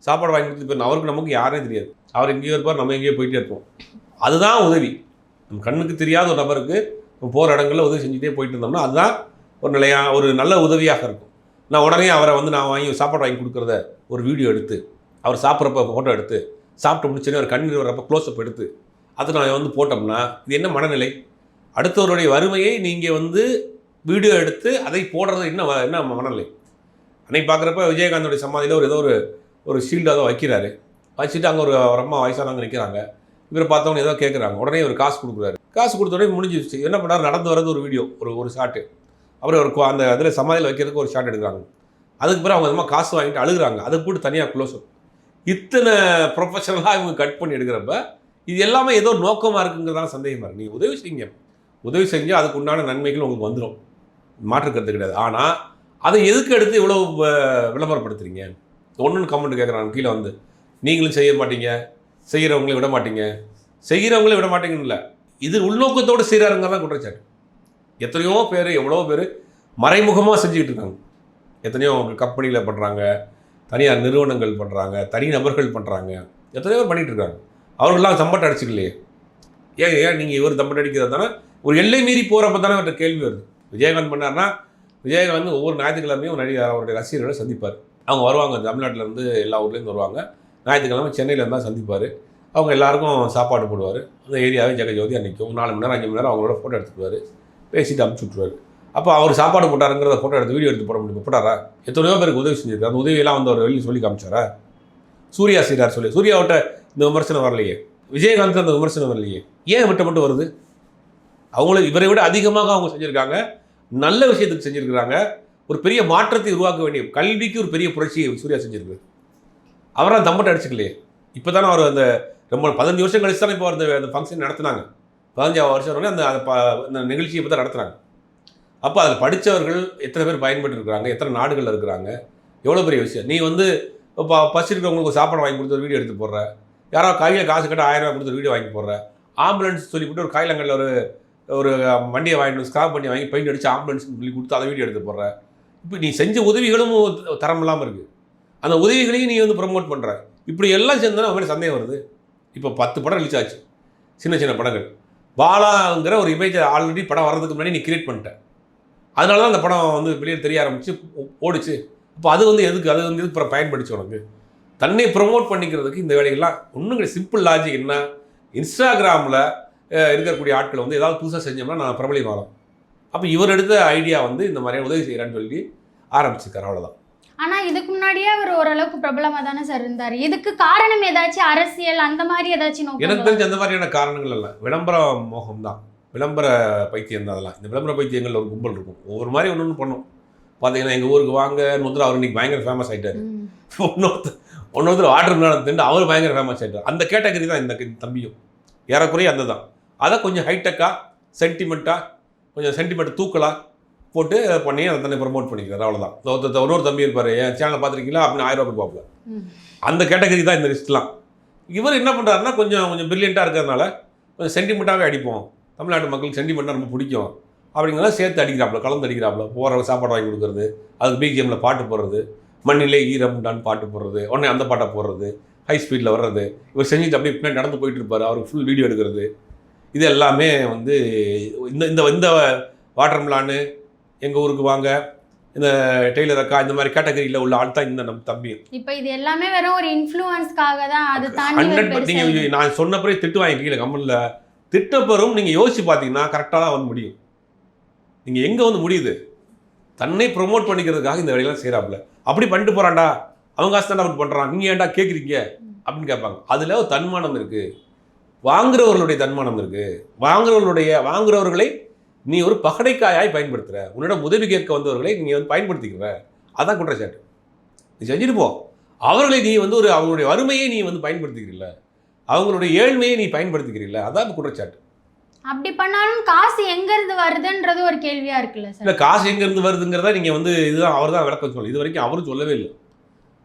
சாப்பாடு வாங்கி கொடுத்து போயிடணும். அவருக்கு நமக்கு யாரே தெரியாது. அவர் எங்கேயோ இருப்பார், நம்ம எங்கேயோ போயிட்டே இருப்போம். அதுதான் உதவி. நம்ம கண்ணுக்கு தெரியாத ஒரு நபருக்கு போகிற இடங்களில் உதவி செஞ்சுட்டே போயிட்டு இருந்தோம்னா அதுதான் ஒரு நல்ல உதவியாக இருக்கும். நான் உடனே அவரை வந்து நான் சாப்பாடு வாங்கி கொடுக்குறத ஒரு வீடியோ எடுத்து, அவர் சாப்பிட்றப்ப ஃபோட்டோ எடுத்து, சாப்பிட்டு முடிச்சோன்னே ஒரு கண்ணீர் வர்றப்ப க்ளோஸ்அப் எடுத்து அதை நான் வந்து போட்டோம்னா இது என்ன மனநிலை? அடுத்தவருடைய வறுமையை நீங்கள் வந்து வீடியோ எடுத்து அதை போடுறது என்ன மனநிலை? அன்னைக்கு பார்க்குறப்ப விஜயகாந்தோடைய சமாதியில் ஏதோ ஒரு ஷீல்டு அதை வைக்கிறாரு. வச்சுட்டு அங்கே ஒரு அம்மா வயசானவங்க நிற்கிறாங்க. இவரை பார்த்தவங்க ஏதோ கேட்குறாங்க. உடனே இவர் காசு கொடுக்குறாரு. காசு கொடுத்த உடனே முடிஞ்சிருச்சு. என்ன பண்ணார்? நடந்து வரது ஒரு வீடியோ, ஒரு ஷாட்டு. அப்புறம் ஒரு அந்த இதில் சமாதியில் வைக்கிறதுக்கு ஒரு ஷாட் எடுக்கிறாங்க. அதுக்கு பிறகு அவங்க அம்மா காசு வாங்கிட்டு அழுகுறாங்க. அதை போட்டு தனியாக க்ளோஸ்அப். இத்தனை ப்ரொஃபஷனலாக இவங்க கட் பண்ணி எடுக்கிறப்ப இது எல்லாமே ஏதோ நோக்கமாக இருக்குங்கிறதான சந்தேகமாக இருக்குது. நீங்கள் உதவி செய்யுங்க, உதவி செஞ்சால் அதுக்கு உண்டான நன்மைகள் உங்களுக்கு வந்துடும், மாற்றுக்கிறது கிடையாது. ஆனால் அதை எதுக்கு எடுத்து இவ்வளோ விளம்பரப்படுத்துறீங்க? ஒன்றுன்னு கமெண்ட் கேட்குறாங்க கீழே வந்து, நீங்களும் செய்ய மாட்டீங்க, செய்கிறவங்களே விட மாட்டீங்க, செய்கிறவங்களே விட மாட்டீங்கன்னு இல்லை, இது உள்நோக்கத்தோடு செய்கிறாருங்க தான் குற்றச்சாட்டு. எத்தனையோ பேர், எவ்வளோ பேர் மறைமுகமாக செஞ்சுக்கிட்டு இருக்காங்க. எத்தனையோ கம்பெனியில் பண்ணுறாங்க, தனியார் நிறுவனங்கள் பண்ணுறாங்க, தனி நபர்கள் பண்ணுறாங்க, எத்தனையோ பேர் பண்ணிகிட்டு இருக்காங்க. அவர்களெலாம் தம்பட்டை அடிச்சுக்கலையே. ஏன் நீங்கள் இவர் தம்பட்டை அடிக்கிறது தானே ஒரு எல்லை மீறி போகிறப்ப தானே அவர்கிட்ட கேள்வி வருது. விஜயகாந்த் பண்ணார்னா விஜயகாந்த் ஒவ்வொரு ஞாயிற்றுக்கிழமையும் அவருடைய ரசிகர்களை சந்திப்பார். அவங்க வருவாங்க, தமிழ்நாட்டிலேருந்து எல்லா ஊர்லேருந்து வருவாங்க. ஞாயிற்றுக்கிழமை சென்னையில் இருந்தால் சந்திப்பார். அவங்க எல்லாருக்கும் சாப்பாடு போடுவார். அந்த ஏரியாவே ஜெகஜோதியாக நிற்கும். 4 மணி நேரம் 5 மணி நேரம் அவங்களோட ஃபோட்டோ எடுத்துக்குவார், பேசிட்டு அனுப்பிச்சி விட்ருவார். அப்போ அவர் சாப்பாடு போட்டாருங்கிறத ஃபோட்டோ எடுத்து வீடியோ எடுத்து போட முடியும்? போட்டாரா? எத்தனையோ பேருக்கு உதவி செஞ்சிருக்காரு. அந்த உதவியெல்லாம் வந்து அவர் வெளியே சொல்லி காமிச்சாரா? சூர்யா செய்கிறார் சொல்லி சூர்யாவிட்ட இந்த விமர்சனம் வரலையே, விஜயகாந்த் அந்த விமர்சனம் வரலையே. ஏன் மட்டும் வருது? அவங்களுக்கு இவரை விட அதிகமாக அவங்க செஞ்சுருக்காங்க, நல்ல விஷயத்துக்கு செஞ்சுருக்கிறாங்க. ஒரு பெரிய மாற்றத்தை உருவாக்க வேண்டிய கல்விக்கு ஒரு பெரிய புரட்சியை சூர்யா செஞ்சுருக்கு. அவரால் தம்பட்டை அடிச்சுக்கலையே. இப்போ தானே அவர் அந்த ரொம்ப 15 வருஷம் கழிச்சு தானே இப்போ அந்த ஃபங்க்ஷன் நடத்துனாங்க. 15ஆவது வருஷம் அந்த நிகழ்ச்சியை இப்போ தான் நடத்துகிறாங்க. அப்போ அதில் படித்தவர்கள் எத்தனை பேர் பயன்பட்டுருக்குறாங்க, எத்தனை நாடுகளில் இருக்கிறாங்க, எவ்வளோ பெரிய விஷயம். நீ வந்து இப்போ பசிக்கிறவங்களுக்கு சாப்பாடு வாங்கி கொடுத்து ஒரு வீடியோ எடுத்து போடுற, யாராவது கையில் காசு கட்ட 1000 ரூபா கொடுத்து வீடியோ வாங்கி போடுற, ஆம்புலன்ஸ் சொல்லிவிட்டு ஒரு காயிலங்களில் ஒரு வண்டியை வாங்கிட்டு ஸ்காப் பண்ணி வாங்கி பெயிண்ட் அடித்து ஆம்புலன்ஸ் சொல்லி கொடுத்து அதை வீடியோ எடுத்து போடுற. இப்போ நீ செஞ்ச உதவிகளும் தரம் இல்லாமல் இருக்குது. அந்த உதவிகளையும் நீ வந்து ப்ரமோட் பண்ணுற. இப்படி எல்லாம் சேர்ந்தோன்னா அவங்களுக்கு சந்தேகம் வருது. இப்போ 10 படம் ரிலீஸ் ஆச்சு, சின்ன சின்ன படங்கள். பாலாங்கிற ஒரு இமேஜை ஆல்ரெடி படம் வர்றதுக்கு முன்னாடி நீ கிரியேட் பண்ணிட்ட. அதனால தான் அந்த படம் வந்து வெளியே தெரிய ஆரம்பிச்சு ஓடிச்சு. அப்போ அது வந்து எதுக்கு பயன்படுச்சு உனக்கு? தன்னை ப்ரொமோட் பண்ணிக்கிறதுக்கு இந்த வேலைகள்லாம் ஒன்றும் கிடையாது. சிம்பிள் லாஜிக் என்ன? இன்ஸ்டாகிராமில் இருக்கக்கூடிய ஆட்கள் வந்து ஏதாவது புதுசாக செஞ்சோம்னா நான் பிரபலியம் ஆகலாம். அப்போ இவர் எடுத்த ஐடியா வந்து இந்த மாதிரியான உதவி செய்கிறான்னு சொல்லி ஆரம்பிச்சிருக்காரு, அவ்வளோதான். ஆனால் இதுக்கு முன்னாடியே அவர் ஓரளவுக்கு பிரபலமாக தானே சார் இருந்தார். இதுக்கு காரணம் ஏதாச்சும் அரசியல் அந்த மாதிரி ஏதாச்சும்? எனக்கு தெரிஞ்ச அந்த மாதிரியான காரணங்கள் இல்லை, விளம்பர மோகம் தான், விளம்பர பைத்தியம் தான். அதெல்லாம் இந்த விளம்பர பைத்தியங்கள் ஒரு கும்பல் இருக்கும், ஒவ்வொரு மாதிரி ஒன்று பண்ணணும். பார்த்தீங்கன்னா எங்கள் ஊருக்கு வாங்க முதல்ல அவர் இன்றைக்கி பயங்கர ஃபேமஸ் ஆகிட்டார். ஒன்னொருத்தர் ஆர்டர் நடந்துட்டு அவர் பயங்கர ஃபேமஸ் ஆகிட்டார். அந்த கேட்டகரி தான் இந்த தம்பியும் ஏறக்குறைய அந்த தான். அதை கொஞ்சம் ஹைடெக்காக சென்டிமெண்ட்டாக கொஞ்சம் சென்டிமெண்ட் தூக்கலாக போட்டு பண்ணி அதை தன்னை ப்ரமோட் பண்ணிக்கிறார், அவ்வளோதான். இன்னொரு தம்பி இருப்பார், என் சேனலை பார்த்துருக்கீங்களா அப்படின்னு 1000 ரூபா பார்ப்பல. அந்த கேட்டகரி தான் இந்த லிஸ்ட்லாம். இவர் என்ன பண்ணுறாருன்னா கொஞ்சம் பிரில்லியண்ட்டாக இருக்கிறதுனால கொஞ்சம் சென்டிமெண்ட்டாகவே அடிப்போம், தமிழ்நாட்டு மக்களுக்கு சென்டிமெண்ட்டாக ரொம்ப பிடிக்கும் அப்படிங்கிறத சேர்த்து அடிக்கிறாப்புல, கலந்து அடிக்கிறாப்புல. போகிற சாப்பாடு வாங்கி கொடுக்குறது, அதுக்கு பிஜிஎம்மில் பாட்டு போடுறது, மண்ணிலே ஈரம்டான்னு பாட்டு போடுறது, உடனே அந்த பாட்டை போடுறது, ஹை ஸ்பீடில் வர்றது. இவர் செஞ்சுட்டு அப்படியே பின்னாடி நடந்து போயிட்டு இருப்பார், அவருக்கு ஃபுல் வீடியோ எடுக்கிறது. இது எல்லாமே வந்து இந்த இந்த இந்த வாட்டர் மிலானு, எங்கள் ஊருக்கு வாங்க, இந்த டெய்லர் அக்கா, இந்த மாதிரி கேட்டகரியில் உள்ள ஆள் தான் இந்த நம்ம தம்பி. இப்போ இது எல்லாமே வெறும் ஒரு இன்ஃப்ளூயன்ஸ்க்காக தான். அது தாண்டி 100% நீங்கள் நான் சொன்ன பிறகு திட்டு வாங்கி கீழே கம்மலில் திட்டப்பெறும். நீங்கள் யோசிச்சு பார்த்தீங்கன்னா கரெக்டாக தான் வந்து முடியும். நீங்கள் எங்கே வந்து முடியுது? தன்னை ப்ரொமோட் பண்ணிக்கிறதுக்காக இந்த வேலையெல்லாம் செய்கிறாப்புல. அப்படி பண்ணிட்டு போகிறான்டா, அவங்க காசு தானே அப்படி பண்ணுறான், நீங்கள் ஏன்டா கேட்குறீங்க அப்படின்னு கேட்பாங்க. அதில் ஒரு தன்மானம் இருக்குது, வாங்குறவர்களுடைய தன்மானம் இருக்குது. வாங்குறவர்களை நீ ஒரு பகடைக்காயாய் பயன்படுத்துகிற, உன்னோட உதவி கேட்க வந்தவர்களை நீங்கள் வந்து பயன்படுத்திக்கிற, அதான் குற்றச்சாட்டு. நீ செஞ்சுட்டு போ. அவர்களை நீ வந்து அவங்களுடைய வறுமையை நீ வந்து பயன்படுத்திக்கிறீல்ல, அவங்களுடைய ஏழ்மையை நீ பயன்படுத்திக்கிறீல்ல, அதான் குற்றச்சாட்டு. அப்படி பண்ணாலும் காசு எங்கேருந்து வருதுன்றது ஒரு கேள்வியாக இருக்குல்ல சார்? இல்லை, காசு எங்கேருந்து வருதுங்கிறத நீங்கள் வந்து இதுதான் அவர் தான் விளக்கம் சொல்லு. இது வரைக்கும் அவரும் சொல்லவே இல்லை.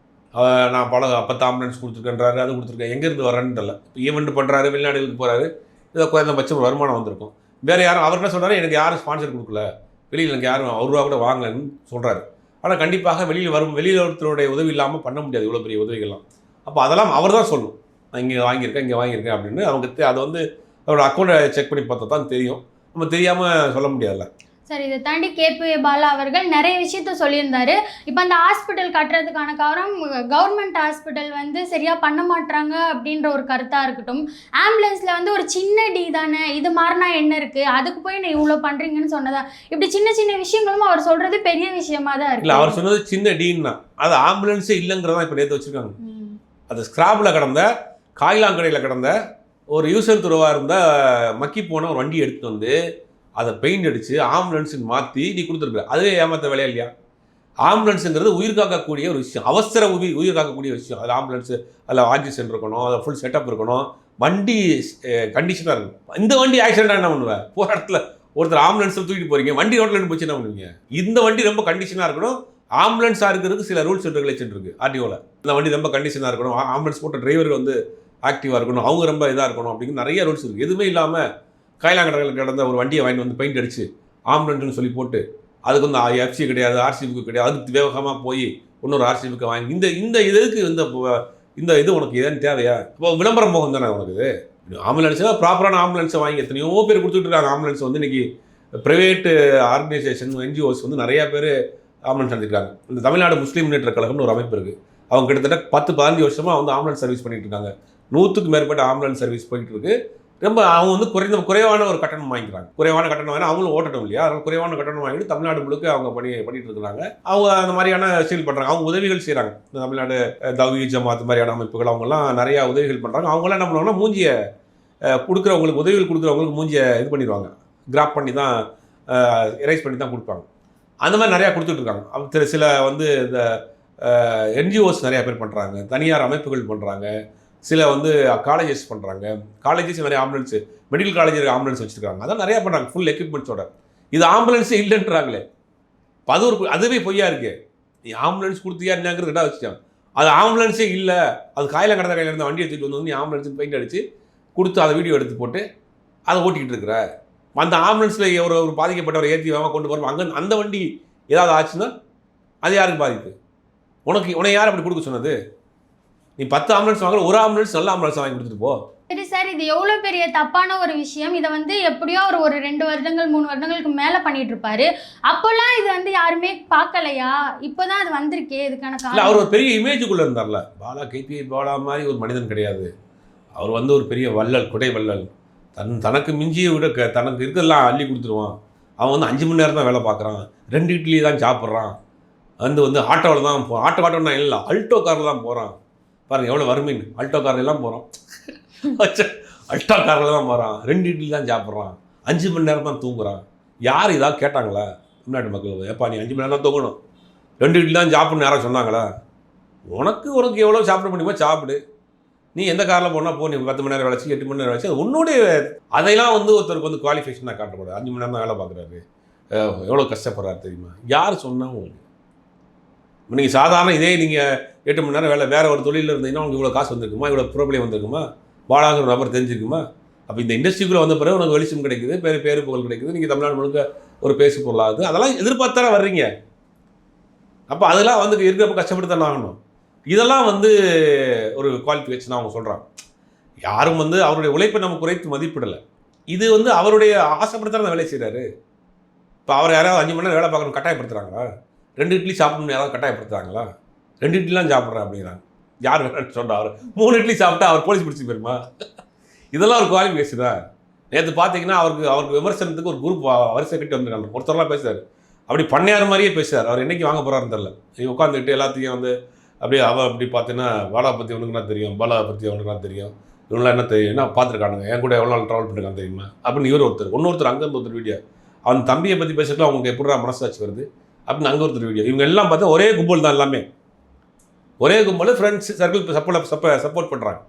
நான் 10 ஆம்புலன்ஸ் கொடுத்துருக்கேன்றாரு, அது கொடுத்துருக்கேன், எங்கேருந்து வரேன்னு தெரியல. ஈவெண்ட் பண்ணுறாரு, வெளிநாடுகளுக்கு போகிறாரு, இதை குறைந்தபட்சம் ஒரு வருமானம் வந்திருக்கும். வேறு யாரும் அவர் என்ன சொல்கிறாரு, எனக்கு யாரும் ஸ்பான்சர் கொடுக்கல, வெளியில் எனக்கு யாரும் ₹1 கூட வாங்கலன்னு சொல்கிறாரு. ஆனால் கண்டிப்பாக வெளியுறவுடைய உதவி இல்லாமல் பண்ண முடியாது இவ்வளோ பெரிய உதவிகள்லாம். அப்போ அதெல்லாம் அவர் தான் சொல்லணும், நான் இங்கே வாங்கியிருக்கேன் அப்படின்னு. அவங்க அதை வந்து அவரோட அக்கௌண்ட்டை செக் பண்ணி பார்த்தா தான் தெரியும். நம்ம தெரியாமல் சொல்ல முடியாதுல்ல சார். இதை தாண்டி கேபிஏ பாலா அவர்கள் நிறைய விஷயத்த சொல்லியிருந்தாரு. இப்போ அந்த ஹாஸ்பிட்டல் கட்டுறதுக்கான காரணம் கவர்மெண்ட் ஹாஸ்பிட்டல் வந்து சரியாக பண்ண மாட்டாங்க அப்படின்ற ஒரு கருத்தாக இருக்கட்டும். ஆம்புலன்ஸில் வந்து ஒரு சின்ன டி தானே, இது மாறினா என்ன இருக்குது, அதுக்கு போய் நான் இவ்வளோ பண்ணுறீங்கன்னு சொன்னதா. இப்படி சின்ன சின்ன விஷயங்களும் அவர் சொல்கிறது பெரிய விஷயமா தான் இருக்குது. இல்லை, அவர் சொன்னது சின்ன டீன்னா அது ஆம்புலன்ஸே இல்லைங்கிறதான் இப்போ நேற்று வச்சுருக்காங்க. அது ஸ்கிராப்பில் கடந்த, காயிலாங்கடையில் கடந்த ஒரு யூசர் துறவாக இருந்தால் மக்கி போன ஒரு வண்டி எடுத்துகிட்டு வந்து அதை பெயிண்ட் அடித்து ஆம்புலன்ஸுன்னு மாற்றி நீ கொடுத்துருக்குற. அதுவே ஏமாற்ற வேலையா இல்லையா? ஆம்புலன்ஸுங்கிறது உயிர் காக்கக்கூடிய ஒரு விஷயம், அவசர உயிர் காக்கக்கூடிய விஷயம். அதில் ஆம்புலன்ஸு, அதில் ஆக்சிஜன் இருக்கணும், அதில் ஃபுல் செட்டப் இருக்கணும், வண்டி கண்டிஷனாக இருக்கணும். இந்த வண்டி ஆக்சிடென்ட்டாக என்ன பண்ணுவேன்? போகிற இடத்துல ஒருத்தர் ஆம்புலன்ஸில் தூக்கிட்டு போகிறீங்க, வண்டி ரோட்டில் போச்சு என்ன பண்ணுவீங்க? இந்த வண்டி ரொம்ப கண்டிஷனாக இருக்கணும். ஆம்புலன்ஸாக இருக்கிறதுக்கு சில ரூல்ஸ் அண்ட் ரெகுலேஷன் இருக்குது ஆர்டிஓவில். இந்த வண்டி ரொம்ப கண்டிஷனாக இருக்கணும், ஆம்புலன்ஸ் போட்ட டிரைவர் வந்து ஆக்டிவாக இருக்கணும், அவங்க ரொம்ப இதாக இருக்கணும் அப்படிங்கிற நிறைய ரூல்ஸ் இருக்குது. எதுவுமே இல்லாமல் காயிலாங்கடையில் கிடந்த ஒரு வண்டியை வாங்கி வந்து பெயிண்ட் அடித்து ஆம்புலன்ஸ்னு சொல்லி போட்டு அதுக்கு வந்து எஃப்சி கிடையாது, ஆர்சி புக்கு கிடையாது, அதுக்கு வேகமாக போய் இன்னொரு ஆர்சி புக்கை வாங்கி இந்த இதுக்கு இந்த இது உனக்கு எதுன்னு தேவையா? இப்போ விளம்பரம் போகும் தானே உனக்கு இது. ஆம்புலன்ஸாக ப்ராப்பரான ஆம்புலன்ஸை வாங்கி எத்தனையோ பேர் கொடுத்துட்டு இருக்காங்க. ஆம்புலன்ஸ் வந்து இன்றைக்கி ப்ரைவேட்டு ஆர்கனைசேஷன், என்ஜிஓஸ் வந்து நிறையா பேர் ஆம்புலன்ஸ் அனுப்பிச்சிருக்காங்க. இந்த தமிழ்நாடு முஸ்லீம் முன்னேற்ற கழகம்னு ஒரு அமைப்பு இருக்குது. அவங்க கிட்டத்தட்ட 10-15 வருஷமாக வந்து ஆம்புலன்ஸ் சர்வீஸ் பண்ணிகிட்டு இருக்காங்க. 100க்கு மேற்பட்ட ஆம்புலன்ஸ் சர்வீஸ் போயிட்டு இருக்கு. ரொம்ப அவங்க வந்து குறைவான ஒரு கட்டணம் வாங்கிக்கிறாங்க. குறைவான கட்டணம் வாங்கினா அவங்களும் ஓட்டட்டும் இல்லையா? அதனால் குறைவான கட்டணம் வாங்கிட்டு தமிழ்நாடு முழுக்க அவங்க பண்ணிட்டு இருக்கிறாங்க. அவங்க அந்த மாதிரியான செயல் பண்ணுறாங்க. அவங்க உதவிகள் செய்கிறாங்க. தமிழ்நாடு தௌஹீத் ஜமாத் மாதிரியான அமைப்புகள் அவங்கெல்லாம் நிறையா உதவிகள் பண்ணுறாங்க. அவங்களாம் என்ன பண்ணுவாங்கன்னா மூஞ்சியை கொடுக்குறவங்களுக்கு, உதவிகள் கொடுக்குறவங்களுக்கு மூஞ்சியை இது பண்ணிடுவாங்க, கிராப் பண்ணி தான் எரேஸ் பண்ணி தான் கொடுப்பாங்க. அந்த மாதிரி நிறையா கொடுத்துட்ருக்காங்க. சில வந்து இந்த என்ஜிஓஸ் நிறையா பேர் பண்ணுறாங்க, தனியார் அமைப்புகள் பண்ணுறாங்க, சில வந்து காலேஜஸ் பண்ணுறாங்க. காலேஜஸ் நிறைய ஆம்புலன்ஸு, மெடிக்கல் காலேஜ் ஆம்புலன்ஸ் வச்சுருக்காங்க. அதான் நிறையா பண்ணுறாங்க ஃபுல் எக்யூப்மெண்ட்ஸோட. இது ஆம்புலன்ஸே இல்லைன்றாங்களே, அதுவே பொய்யா இருக்கு. நீ ஆம்புலன்ஸ் கொடுத்தியா என்னங்கிறது ரெண்டாக வச்சுட்டாங்க. அது ஆம்புலன்ஸே இல்லை, அது காயில கடந்த கையில் இருந்த வண்டி எடுத்துகிட்டு வந்து நீ ஆம்புலன்ஸுக்கு பெயிண்ட் அடித்து கொடுத்து அதை வீடியோ எடுத்து போட்டு அதை ஓட்டிக்கிட்டு இருக்கிற. அந்த ஆம்புலன்ஸில் ஒரு பாதிக்கப்பட்டவரை ஏற்றி கொண்டு போகிறோம், அங்கே அந்த வண்டி ஏதாவது ஆச்சுன்னா அது யாருக்கு பாதிப்பு? உன்னை யார் அப்படி கொடுக்க சொன்னது? நீ 10 ஆம்புலன்ஸ் வாங்கல, ஒரு ஆம்புலன்ஸ் நல்ல ஆம்புலன்ஸ் வாங்கி கொடுத்துட்டு போ. சரி சார், இது எவ்வளோ பெரிய தப்பான ஒரு விஷயம். இதை வந்து எப்படியோ ஒரு 2 வருடங்கள் 3 வருடங்களுக்கு மேலே பண்ணிட்டு இருப்பாரு. அப்போல்லாம் இது வந்து யாருமே பார்க்கலையா? இப்போதான் அது வந்திருக்கே. இதுக்கான காரணம் அவர் ஒரு பெரிய இமேஜுக்குள்ளே இருந்தார்ல. பாலா, கேபிஏ பாலா மாதிரி ஒரு மனிதன் கிடையாது. அவர் வந்து ஒரு பெரிய வள்ளல், குடை வள்ளல். தனக்கு மிஞ்சியை விட தனக்கு இருக்கிறதெல்லாம் அள்ளி கொடுத்துருவான். அவன் வந்து 5 மணி நேரம் தான் வேலை பார்க்குறான், 2 இட்லி தான் சாப்பிட்றான், வந்து ஆட்டோவில் தான் ஆட்டோன்னா இல்லை, அல்டோ காரில் தான் போகிறான். பாருங்கள் எவ்வளோ வறுமைன்னு. அல்டோ கார்லாம் போகிறோம், அல்டோ காரில் தான் போகிறான், 2 இட்லி தான் சாப்பிட்றான், 5 மணி நேரம் தான் தூங்குறான். யார் இதாக கேட்டாங்களா தமிழ்நாட்டு மக்கள்? ஏப்பா நீ 5 மணி நேரம் தான் தூங்கணும், 2 இட்லி தான் சாப்பிட்ணும் யாராவது சொன்னாங்களா? உனக்கு எவ்வளோ சாப்பிட முடியுமோ சாப்பிடு. நீ எந்த காரில் போனால் நீ 10 மணி நேரம் வேலை 8 மணி நேரம் வேலை அது உன்னுடைய. அதையெல்லாம் வந்து ஒருத்தருக்கு வந்து குவாலிஃபிகேஷனாக காட்டக்கூடாது. 5 மணி நேரம் தான் வேலை பார்க்குறாரு, எவ்வளோ கஷ்டப்படுறாரு தெரியுமா? யார் சொன்னால் உங்களுக்கு? நீங்கள் சாதாரண இதே நீங்கள் 8 மணி நேரம் வேலை வேறு ஒரு தொழிலில் இருந்தீங்கன்னா உங்களுக்கு இவ்வளோ காசு வந்திருக்குமா, இவ்வளோ ப்ராப்ளம் வந்திருக்குமா, பாலாங்கிற நபர் தெரிஞ்சிருக்குமா? அப்போ இந்த இண்டஸ்ட்ரிக்குள்ளே வந்த பிறகு உனக்கு வெளிச்சம் கிடைக்குது, பேரு புகழ் கிடைக்குது, நீங்கள் தமிழ்நாடு முழுக்க ஒரு பேசு பொருளாகுது. அதெல்லாம் எதிர்பார்த்தானே வர்றீங்க. அப்போ அதெல்லாம் வந்து இருக்கிறப்ப கஷ்டப்பட்டு தானே ஆகணும். இதெல்லாம் வந்து ஒரு குவாலிஃபிகேஷன் அவங்க சொல்கிறாங்க. யாரும் வந்து அவருடைய உழைப்பை நம்ம குறைத்து மதிப்பிடலை. இது வந்து அவருடைய ஆசைப்படுத்த அந்த வேலையை செய்கிறாரு. இப்போ அவர் யாராவது 5 மணி நேரம் வேலை பார்க்கணும் கட்டாயப்படுத்துகிறாங்களா? 2 இட்லி சாப்பிடணும்னு யாராவது கட்டாயப்படுத்துறாங்களா? 2 இட்லிலாம் சாப்பிட்றேன் அப்படிங்கிறாங்க. யார் வேணான்னு சொன்னா அவர் 3 இட்லி சாப்பிட்டா அவர் போலீஸ் பிடிச்சி போயிருமா? இதெல்லாம் ஒரு குவாலிஃபிகேஷன் தான். நேற்று பார்த்தீங்கன்னா அவருக்கு விமர்சனத்துக்கு ஒரு குரூப் வரிசை கட்டி வந்துருக்காங்க. ஒருத்தர்லாம் பேசுகிறார், அப்படி பண்ணையார் மாதிரியே பேசுகிறார். அவர் என்னைக்கு வாங்க போகிறாருன்னு தெரியல. நீ உட்காந்துக்கிட்டு எல்லாத்தையும் வந்து அப்படியே அப்படி பார்த்தீங்கன்னா பாலா பற்றி உனக்கு என்ன தெரியும், பாலா பற்றி அவனுக்கு என்ன தெரியும், இவங்களாம் என்ன தெரியும், என்ன பார்த்துருக்கானுங்க, என் கூட எவ்வளோ நாள் ட்ராவல் பண்ணிருக்கான்னு தெரியுமா அப்படின்னு இவர் இன்னொருத்தர் அங்கேருந்து ஒருத்தர் வீடியோ, அவன் தம்பியை பற்றி பேசிட்டு அவங்களுக்கு எப்படிடா மனசாட்சி வருது அப்படின்னு அங்கே ஒருத்தர் வீடியோ. இவங்க எல்லாம் பார்த்தா ஒரே கும்பல் தான், எல்லாமே ஒரே கும்பல், ஃப்ரெண்ட்ஸ் சர்க்கிள் சப்போர்ட் பண்ணுறாங்க.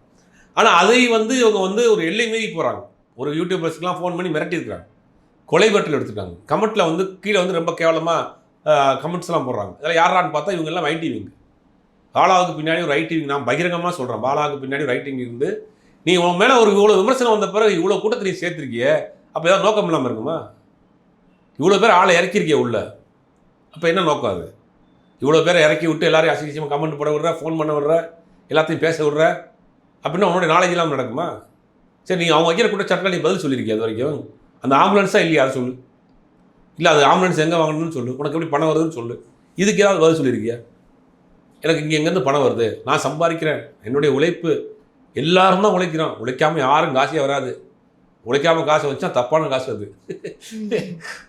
ஆனால் அதை வந்து இவங்க வந்து ஒரு எல்லை மீறி போகிறாங்க. ஒரு யூடியூபர்ஸ்க்குலாம் ஃபோன் பண்ணி மிரட்டி இருக்கிறாங்க, கொலை மிரட்டல் எடுத்துருக்காங்க. கமெண்ட்டில் வந்து கீழே வந்து ரொம்ப கேவலமாக கமெண்ட்ஸ்லாம் போடுறாங்க. இதெல்லாம் யாரான்னு பார்த்தா இவங்க எல்லாம் ஐடிவிங்க. பாலாவுக்கு பின்னாடி ஒரு ஐடிவிங், நான் பகிரங்கமாக சொல்கிறேன், பாலாவுக்கு பின்னாடி ஒரு ஐடிவிங் இருந்து நீ உன் மேலே ஒரு இவ்வளோ விமர்சனம் வந்த பிறகு இவ்வளோ கூட்டத்தை நீ சேர்த்துருக்கிய, அப்போ ஏதாவது நோக்கம் இல்லாமல் இருக்குமா? இவ்வளோ பேர் ஆளை இறக்கிருக்கிய உள்ள, அப்போ என்ன நோக்கம் அது? இவ்வளோ பேரை இறக்கி விட்டு எல்லாரையும் அசிங்கமாக கமெண்ட் போட விடுற, ஃபோன் பண்ண விடுற, எல்லாத்தையும் பேச விடுற, அப்படின்னா உன்னோட நாலேஜ் இல்லாமல் நடக்குமா? சரி, நீங்கள் அவங்க வைக்கிற குற்றச்சாட்டில் நீ பதில் சொல்லியிருக்கிய அது வரைக்கும்? அந்த ஆம்புலன்ஸாக இல்லையா அதை சொல்லு, இல்லை அது ஆம்புலன்ஸ் எங்கே வாங்கணும்னு சொல்லு, உனக்கு எப்படி பணம் வருதுன்னு சொல்லு, இதுக்கு ஏதாவது பதில் சொல்லியிருக்கியா? எனக்கு இங்கே எங்கேருந்து பணம் வருது, நான் சம்பாதிக்கிறேன், என்னுடைய உழைப்பு, எல்லாரும் தான் உழைக்கிறோம், உழைக்காமல் யாரும் காசே வராது, உழைக்காமல் காசு வச்சா தப்பான காசு அது.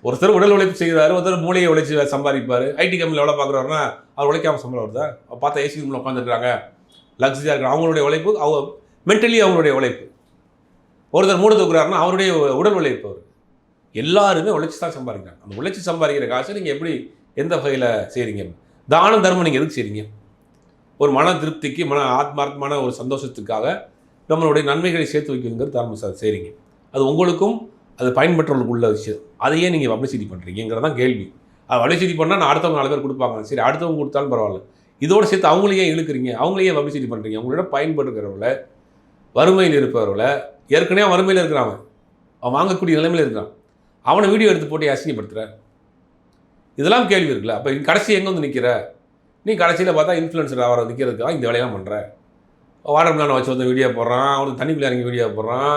ஒருத்தர் உடல் உழைப்பு செய்கிறாரு, ஒருத்தர் மூளையை உழைச்சி சம்பாதிப்பார். ஐடி கம்பெனியில் எவ்வளோ பார்க்குறாருன்னா அவர் உழைக்காமல் சம்பளம் வருதா? பார்த்தா ஏசி ரூமில் உட்காந்துருக்காங்க, லக்ஸரியாக இருக்கிறாங்க, அவங்களுடைய உழைப்பு, அவங்க மென்டலி அவங்களுடைய உழைப்பு. ஒருத்தர் மூட தூக்குறாருன்னா அவருடைய உடல் உழைப்பு. அவர் எல்லாருமே உழைச்சி தான் சம்பாதிக்கிறாங்க. அந்த உழைச்சி சம்பாதிக்கிற காசை நீங்கள் எப்படி எந்த வகையில் செய்கிறீங்க? தானம் தர்மம் நீங்கள் எதுக்கு செய்கிறீங்க? ஒரு மன திருப்திக்கு, ஆத்மார்த்தமான ஒரு சந்தோஷத்துக்காக நம்மளுடைய நன்மைகளை சேர்த்து வைக்கணுங்கிறது தர்மம் செய்கிறீங்க. அது உங்களுக்கும் அது பயன்பெற்றவர்களுக்கு உள்ள விஷயம். அதையே நீங்கள் பப்ளிசிட்டி பண்ணுறீங்கிறதான் கேள்வி. அது பப்ளிசிட்டி பண்ணால் நான் அடுத்தவங்க 4 பேர் கொடுப்பாங்க, சரி அடுத்தவங்க கொடுத்தாலும் பரவாயில்ல, இதோடு சேர்த்து அவங்களையே இழுக்கிறீங்க, அவங்களையே பப்ளிசிட்டி பண்ணுறீங்க. உங்களோட பயன்படுகிறவங்கள, வறுமையில் இருப்பவர்களை, ஏற்கனவே வறுமையில் இருக்கிறாங்க, அவன் வாங்கக்கூடிய நிலைமையில் இருக்கிறான், அவனை வீடியோ எடுத்து போட்டு அசிங்கப்படுத்துகிற, இதெல்லாம் கேள்வி இருக்குல்ல. அப்போ கடைசி எங்கே வந்து நிற்கிற நீ? கடைசியில் பார்த்தா இன்ஃப்ளூயன்சர் ஆகிற நிற்கிறதுக்காக இந்த வேலையெல்லாம் பண்ணுற. வாட்டர் பிளானை வச்சு வந்து வீடியோ போடுறான், அவனுக்கு தண்ணிக்குள்ளே இறங்கி வீடியோ போடுறான்,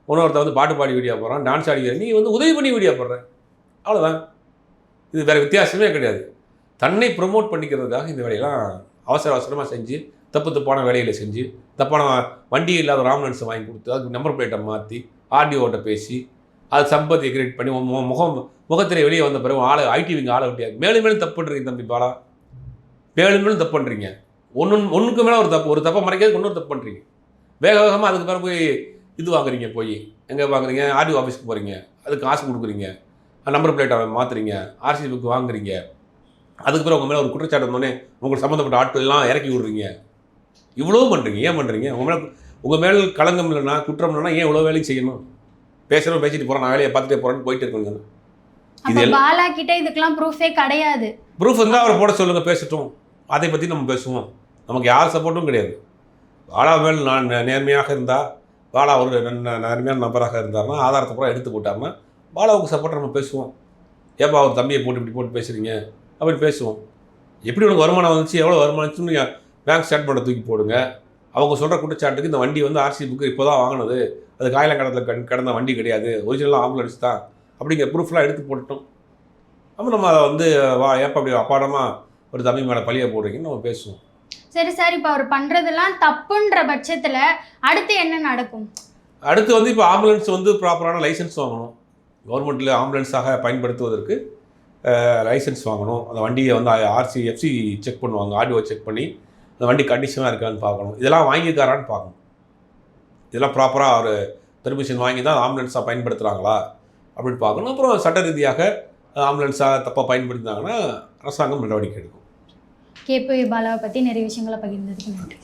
இன்னொருத்த வந்து பாட்டு பாடி வீடியோ போடுறான், டான்ஸ் ஆடி, நீ வந்து உதவி பண்ணி வீடியோ போடுற, அவ்வளோதான். இது வேறு வித்தியாசமே கிடையாது. தன்னை ப்ரொமோட் பண்ணிக்கிறதுக்காக இந்த வேலையெல்லாம் அவசரமாக செஞ்சு, தப்பான வேலையில் செஞ்சு, தப்பான வண்டி இல்லாத ஒரு ஆம்புலன்ஸை வாங்கி கொடுத்து, அதுக்கு நம்பர் பிளேட்டை மாற்றி, ஆர்டிஓட்ட பேசி, அது சம்பத்தியை கிரியேட் பண்ணி முகத்திலே வெளியே வந்த பிறகு ஐடிவிங்க ஆளை விட்டியாது. மேலும் தப்பு பண்ணுறீங்க தம்பி பாலா, மேலும் தப்பு பண்ணுறீங்க. ஒன்றுக்கு மேலே ஒரு தப்பை மறைக்கிறதுக்கு இன்னொரு தப்பு பண்ணுறீங்க. வேகமாக அதுக்கு பிறகு போய் இது வாங்குறீங்க, போய் எங்கே வாங்குறீங்க, ஆர்டிஓ ஆஃபீஸ்க்கு போகிறீங்க, அதுக்கு காசு கொடுக்குறீங்க, நம்பர் பிளேட்டை மாற்றுறீங்க, ஆர்சி புக்கு வாங்குறீங்க, அதுக்கு பிறகு உங்கள் மேலே ஒரு குற்றச்சாட்டு வந்தோடனே உங்களுக்கு சம்மந்தப்பட்ட ஆட்கள் எல்லாம் இறக்கி விடுறீங்க. இவ்வளோ பண்ணுறீங்க, ஏன் பண்ணுறீங்க? உங்கள் மேலே களங்கம் இல்லைன்னா, குற்றம் இல்லைன்னா ஏன் இவ்வளோ வேலைக்கு செய்யணும்? பேசுகிறோம், பேசிட்டு போகிறோம், நான் வேலையை பார்த்துட்டே போகிறேன்னு போயிட்டு இருக்கணும். இது பாலா கிட்ட இதுக்கெல்லாம் ப்ரூஃபே கிடையாது. ப்ரூஃப் இருந்தால் அவரை போட சொல்லுங்கள், பேசட்டும், அதை பற்றி நம்ம பேசுவோம். நமக்கு யார் சப்போர்ட்டும் கிடையாது. பாலா மேல் நான் நேர்மையாக இருந்தால், பாலா ஒரு நேர்மையான நபராக இருந்தார்னா, ஆதாரத்தை பூரா எடுத்து போட்டார்னா பாலாவுக்கு சப்போர்ட் நம்ம பேசுவோம். ஏப்பா அவர் தம்பியை இப்படி போட்டு பேசுகிறீங்க அப்படி பேசுவோம். எப்படி உனக்கு வருமானம் வந்துச்சு, எவ்வளோ வருமானம் வந்துச்சுன்னு நீங்கள் பேங்க் ஸ்டேட்மெண்ட்டை தூக்கி போடுங்க. அவங்க சொல்கிற குற்றச்சாட்டுக்கு இந்த வண்டி வந்து ஆர்சி புக்கு இப்போ தான் வாங்கினது, அது காயலங்கடத்தில் கிடந்த வண்டி கிடையாது, ஒரிஜினலாக ஆம்புலன்ஸ் தான் அப்படிங்கிற ப்ரூஃப்லாம் எடுத்து போட்டுட்டோம். அப்போ நம்ம அதை வந்து ஏப்பா அப்படி அப்பாடமாக ஒரு தம்பி மேலே பழியை போடுறீங்கன்னு நம்ம பேசுவோம். சரி சார், இப்போ அவர் பண்ணுறதெல்லாம் தப்புன்ற பட்சத்தில் அடுத்து என்ன நடக்கும்? அடுத்து வந்து இப்போ ஆம்புலன்ஸ் வந்து ப்ராப்பரான லைசன்ஸ் வாங்கணும். கவர்மெண்ட்டில் ஆம்புலன்ஸாக பயன்படுத்துவதற்கு லைசன்ஸ் வாங்கணும். அந்த வண்டியை வந்து எஃப்சி செக் பண்ணுவாங்க, ஆர்டிஓ செக் பண்ணி அந்த வண்டி கண்டிஷனாக இருக்கான்னு பார்க்கணும். இதெல்லாம் வாங்கியிருக்காரான்னு பார்க்கணும். இதெல்லாம் ப்ராப்பராக ஒரு பெர்மிஷன் வாங்கி தான் ஆம்புலன்ஸாக பயன்படுத்துகிறாங்களா அப்படின்னு பார்க்கணும். அப்புறம் சட்ட ரீதியாக ஆம்புலன்ஸாக தப்பாக பயன்படுத்தினாங்கன்னா அரசாங்கம் நடவடிக்கை எடுக்கும். கேபி பாலாவை பற்றி நிறைய விஷயங்களை பகிர்ந்ததுக்கு நன்றி.